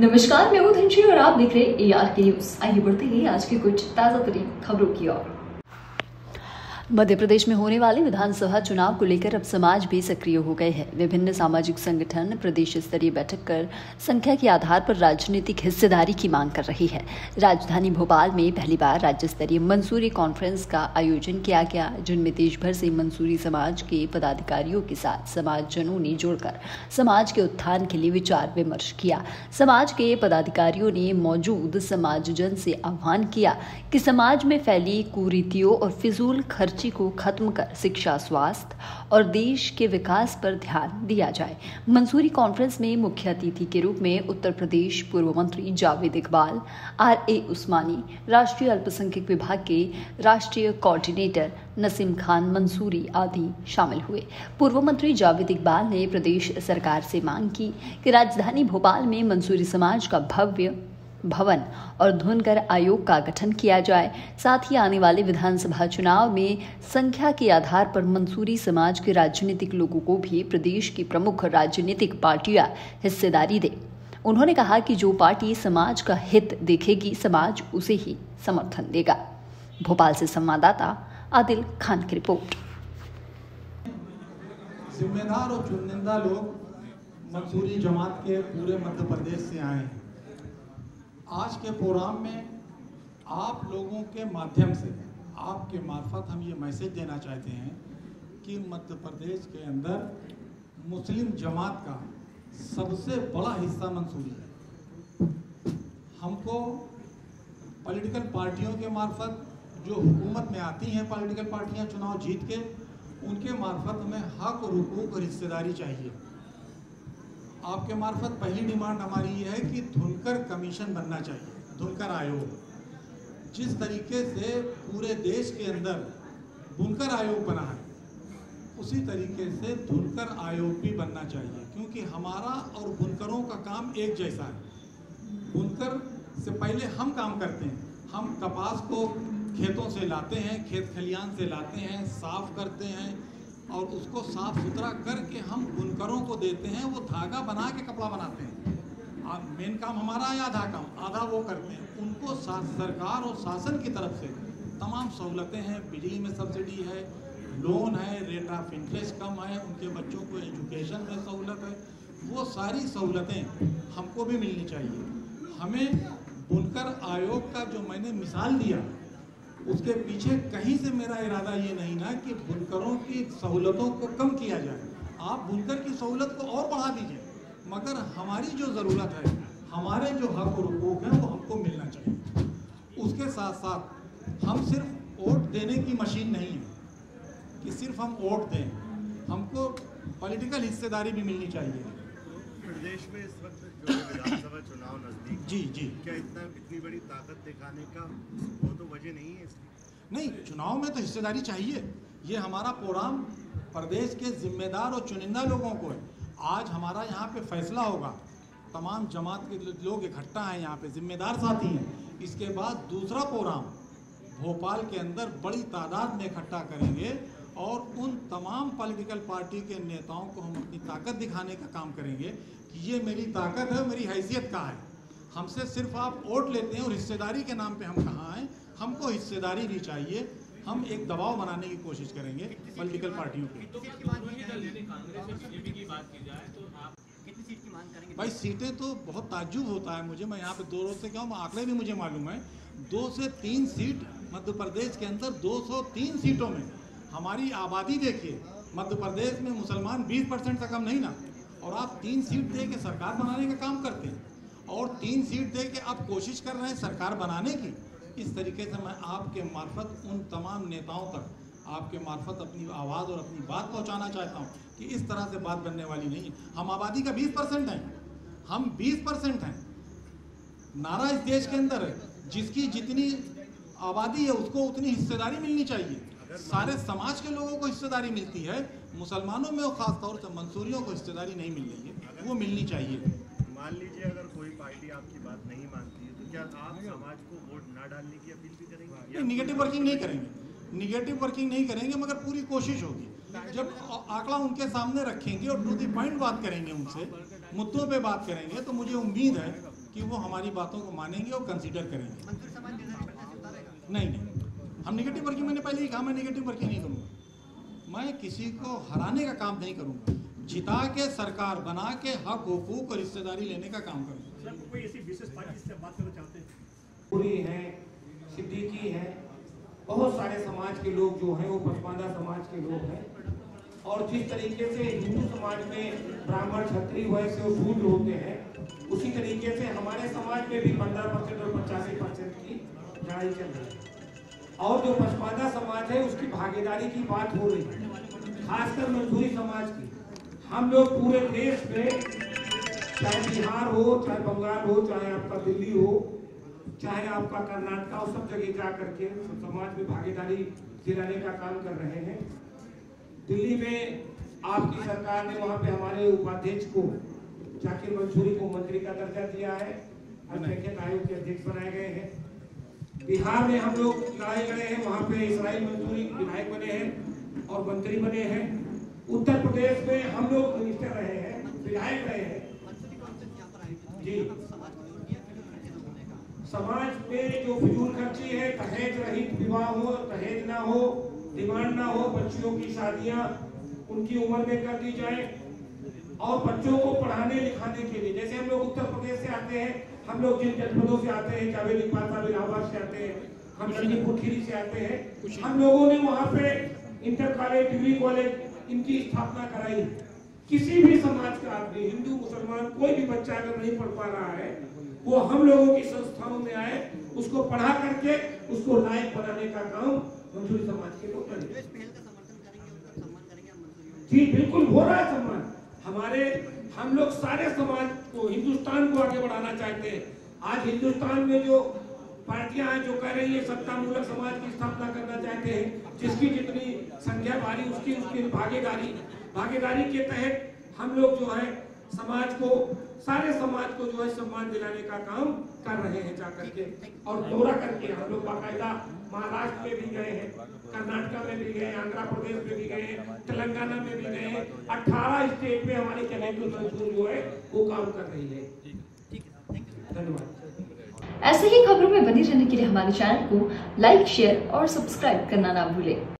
नमस्कार, मैं हूं धनश्री और आप देख रहे हैं ARK न्यूज। आइए बढ़ते हैं आज की कुछ ताजा तरीन खबरों की ओर। मध्य प्रदेश में होने वाले विधानसभा चुनाव को लेकर अब समाज भी सक्रिय हो गए हैं। विभिन्न सामाजिक संगठन प्रदेश स्तरीय बैठक कर संख्या के आधार पर राजनीतिक हिस्सेदारी की मांग कर रही है। राजधानी भोपाल में पहली बार राज्य स्तरीय मंसूरी कॉन्फ्रेंस का आयोजन किया गया, जिनमें देश भर से मंसूरी समाज के पदाधिकारियों के साथ समाजजनों ने जुड़कर समाज के उत्थान के लिए विचार विमर्श किया। समाज के पदाधिकारियों ने मौजूद समाजजन से आह्वान किया कि समाज में फैली कुरीतियों और फिजूल खर्ची को खत्म कर शिक्षा, स्वास्थ्य और देश के विकास पर ध्यान दिया जाए। मंसूरी कॉन्फ्रेंस में मुख्य अतिथि के रूप में उत्तर प्रदेश पूर्व मंत्री जावेद इकबाल, RA उस्मानी, राष्ट्रीय अल्पसंख्यक विभाग के राष्ट्रीय कोऑर्डिनेटर नसीम खान मंसूरी आदि शामिल हुए। पूर्व मंत्री जावेद इकबाल ने प्रदेश सरकार से मांग की कि राजधानी भोपाल में मंसूरी समाज का भव्य भवन और धुनकर आयोग का गठन किया जाए। साथ ही आने वाले विधानसभा चुनाव में संख्या के आधार पर मंसूरी समाज के राजनीतिक लोगों को भी प्रदेश की प्रमुख राजनीतिक पार्टियां हिस्सेदारी दें। उन्होंने कहा कि जो पार्टी समाज का हित देखेगी, समाज उसे ही समर्थन देगा। भोपाल से संवाददाता आदिल खान की रिपोर्ट। जिम्मेदार और चुनिंदा लोग मंसूरी जमात के पूरे मध्य प्रदेश से आए हैं। आज के प्रोग्राम में आप लोगों के माध्यम से, आपके मार्फत हम ये मैसेज देना चाहते हैं कि मध्य प्रदेश के अंदर मुस्लिम जमात का सबसे बड़ा हिस्सा मंसूरी है। हमको पॉलिटिकल पार्टियों के मार्फत, जो हुकूमत में आती हैं पॉलिटिकल पार्टियां चुनाव जीत के, उनके मार्फत हमें हक और हुकूक और हिस्सेदारी चाहिए। आपके मार्फत पहली डिमांड हमारी ये है कि धुनकर कमीशन बनना चाहिए, धुनकर आयोग। जिस तरीके से पूरे देश के अंदर बुनकर आयोग बना है, उसी तरीके से धुनकर आयोग भी बनना चाहिए, क्योंकि हमारा और बुनकरों का काम एक जैसा है। बुनकर से पहले हम काम करते हैं, हम कपास को खेतों से लाते हैं, खेत खलियान से लाते हैं, साफ करते हैं और उसको साफ सुथरा करके हम बुनकरों को देते हैं। वो धागा बना के कपड़ा बनाते हैं। मेन काम हमारा है, आधा काम आधा वो करते हैं। उनको सरकार और शासन की तरफ से तमाम सहूलतें हैं। बिजली में सब्सिडी है, लोन है, रेट ऑफ इंटरेस्ट कम है, उनके बच्चों को एजुकेशन में सहूलत है। वो सारी सहूलतें हमको भी मिलनी चाहिए। हमें बुनकर आयोग का जो मैंने मिसाल दिया, उसके पीछे कहीं से मेरा इरादा ये नहीं ना कि बुनकरों की सहूलतों को कम किया जाए। आप बुनकर की सहूलत को और बढ़ा दीजिए, मगर हमारी जो ज़रूरत है, हमारे जो हक और हुकूक हैं, वो हमको मिलना चाहिए। उसके साथ साथ हम सिर्फ वोट देने की मशीन नहीं है कि सिर्फ हम वोट दें, हमको पॉलिटिकल हिस्सेदारी भी मिलनी चाहिए। प्रदेश में इस वक्त जो विधानसभा चुनाव नजदीक, जी, क्या इतनी बड़ी ताकत दिखाने का वो तो वजह नहीं है इसकी? नहीं, चुनाव में तो हिस्सेदारी चाहिए। ये हमारा प्रोग्राम प्रदेश के जिम्मेदार और चुनिंदा लोगों को है। आज हमारा यहाँ पे फैसला होगा, तमाम जमात के लोग इकट्ठा हैं यहाँ पे, जिम्मेदार साथी हैं। इसके बाद दूसरा प्रोग्राम भोपाल के अंदर बड़ी तादाद में इकट्ठा करेंगे और उन तमाम पॉलिटिकल पार्टी के नेताओं को हम अपनी ताकत दिखाने का काम करेंगे कि ये मेरी ताकत है, मेरी हैसियत का है। हमसे सिर्फ आप वोट लेते हैं और हिस्सेदारी के नाम पे हम कहाँ हैं। हमको हिस्सेदारी भी चाहिए। हम एक दबाव बनाने की कोशिश करेंगे पॉलिटिकल पार्टियों को। भाई सीटें तो बहुत ताज्जुब होता है मुझे, मैं यहाँ पे 2 रोज से क्या हूँ, आंकड़े भी मुझे मालूम है। 2 से 3 सीट मध्य प्रदेश के अंदर, 203 सीटों में हमारी आबादी देखिए। मध्य प्रदेश में मुसलमान 20% से कम नहीं ना, और आप 3 सीट दे के सरकार बनाने का काम करते हैं और 3 सीट दे के आप कोशिश कर रहे हैं सरकार बनाने की। इस तरीके से मैं आपके मार्फत उन तमाम नेताओं तक, आपके मार्फत अपनी आवाज़ और अपनी बात पहुंचाना चाहता हूं कि इस तरह से बात बनने वाली नहीं है। हम आबादी का 20% हैं, हम 20% हैं। नारा इस देश के अंदर है, जिसकी जितनी आबादी है उसको उतनी हिस्सेदारी मिलनी चाहिए। सारे समाज के लोगों को हिस्सेदारी मिलती है, मुसलमानों में और ख़ासतौर से मंसूरियों को हिस्सेदारी नहीं मिल रही है, वो मिलनी चाहिए। मान लीजिए अगर कोई पार्टी आपकी बात नहीं मानती है, तो क्या आप समाज को वोट ना डालने की अपील भी करेंगे? निगेटिव वर्किंग नहीं करेंगे, निगेटिव वर्किंग नहीं करेंगे, मगर पूरी कोशिश होगी। जब आंकड़ा उनके सामने रखेंगे और टू द पॉइंट बात करेंगे, उनसे मुद्दों पे बात करेंगे, तो मुझे उम्मीद है कि वो हमारी बातों को मानेंगे और कंसीडर करेंगे। नहीं, हम नेगेटिव वर्किंग, मैंने पहले ही कहा मैं नेगेटिव वर्किंग नहीं करूँगा। मैं किसी को हराने का काम नहीं करूँगा, जिता के सरकार बना के हक हुकूक और हिस्सेदारी लेने का काम करूँगा। कोई ऐसी विशेष पार्टी जिससे बात करना चाहते हैं? पूरी है, सिद्दीकी है, बहुत सारे समाज के लोग जो हैं वो पसमानदा समाज के लोग हैं। और जिस तरीके से हिंदू समाज में ब्राह्मण क्षत्रिय वैश्य और शूद्र होते हैं, उसी तरीके से हमारे समाज में भी 15% और 85% की लड़ाई चल रही है। और जो पसमानदा समाज है उसकी भागीदारी की बात हो रही है, खासकर मजदूरी समाज की। हम लोग पूरे देश में, चाहे बिहार हो, चाहे बंगाल हो, चाहे आपका दिल्ली हो, चाहे आपका कर्नाटक हो, सब जगह जा करके समाज में भागीदारी दिलाने का काम कर रहे हैं। दिल्ली में आपकी सरकार ने वहाँ पे हमारे उपाध्यक्ष को, जाकिर मंसूरी को मंत्री का दर्जा दिया है, अल्पसंख्यक आयोग के अध्यक्ष बनाए गए हैं। बिहार में हम लोग लड़ाई लड़े हैं, वहाँ पे इसराइल मंसूरी विधायक बने हैं और मंत्री बने हैं। उत्तर प्रदेश में हम लोग मिनिस्टर रहे हैं, विधायक रहे हैं। जी, समाज में जो फिजूल खर्ची है, दहेज रहित विवाह हो, दहेज ना हो, डिमांड ना हो, बच्चियों की शादियां उनकी उम्र में कर दी जाए और बच्चों को पढ़ाने लिखाने के लिए, जैसे हम लोग उत्तर प्रदेश से आते हैं, हम लोग जिन जनपदों से आते हैं, जावेद इकबाल इलाहाबाद से आते हैं, हम लखीमपुर खीरी से आते हैं, हम लोगों ने वहाँ पे इंटर कॉलेज, डिग्री कॉलेज इनकी स्थापना कराई। किसी भी समाज का आदमी, हिंदू मुसलमान, कोई भी बच्चा अगर नहीं पढ़ पा रहा है, वो हम लोगों की संस्थाओं में आए, उसको पढ़ा करके उसको लायक बनाने का काम मंसूरी समाज के लोग करें। जी बिल्कुल हो रहा है सम्मान। हम लोग सारे समाज को, हिंदुस्तान को आगे बढ़ाना चाहते हैं। आज हिंदुस्तान में जो पार्टियां हैं जो कह रही है सत्तामूलक समाज की स्थापना करना चाहते हैं, जिसकी जितनी संख्या भारी उसकी भागीदारी के तहत हम लोग जो है समाज को, सारे समाज को जो है सम्मान दिलाने का काम कर रहे हैं जाकर के। और दौरा करके हम लोग बाकायदा महाराष्ट्र में भी गए हैं, कर्नाटक में भी गए, आंध्र प्रदेश में भी गए, तेलंगाना में भी गए। 18 स्टेट में हमारी कैबिनेट मंजूर जो है वो काम कर रही है। धन्यवाद। ऐसे ही खबरों में बने रहने के लिए हमारे चैनल को लाइक, शेयर और सब्सक्राइब करना ना भूलें।